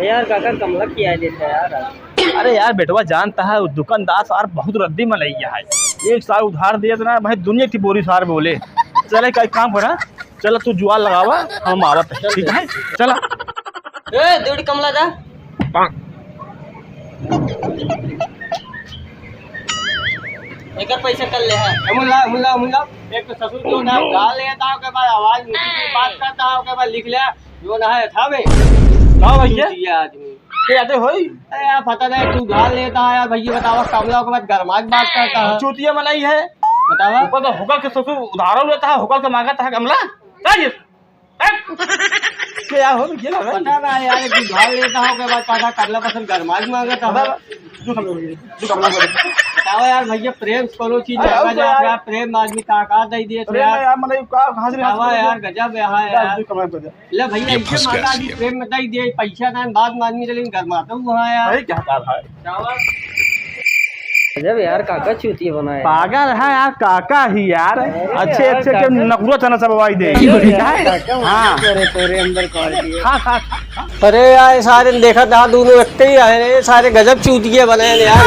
यार काका कमला किया देता है यार। अरे यार बेटवा जानता है दुकानदार सार बहुत रद्दी में लग गया है। एक साल उधार दिया तो ना भाई दुनिया की बोरी सार बोले। चले का काम करा, चल तू जुआ लगावा हम आवत है, ठीक है चला। ए दूध कमला जा एक पैसा कर ले है। मुल्ला मुल्ला मुल्ला एक तो ससुर जो ना गाल लेता है के बाद आवाज ऊंची की बात करता है के बाद लिख ले जो ना है था में का भैया ये आदमी के आते होई। अरे यार पता नहीं तू गाल लेता है यार भैया बतावा कमला के बाद गरमाज बात करता है चूतिया बनाई है बतावा ऊपर तो हुकल के ससुर उधार लेता है, हुकल के मांगता है कमला क्या हो ये लगा पता ना यार तू गाल लेता हो के बाद पाछा करला पसंद गरमाज मांगता है। बतावा यार भैया प्रेम करो चीज लगा जा यार प्रेम आदमी का दे दिए तो यार यार मतलब का कहां से बतावा यार गजब है यार ले भैया इससे मांगा दी प्रेम में दे दिए पैसा ना बाद में आदमी लेकिन गरमाता हुआ है यार क्या था भाई बतावा जब यार काका चूतिया बनाया पागल है यार काका ही यार अच्छे अच्छे के नकुरो चना सब आवाज दे हां तोरे अंदर क्वालिटी खा खा अरे यार सारे देखा था दोनों व्यक्ति ही आए सारे गजब चूतिए बने यार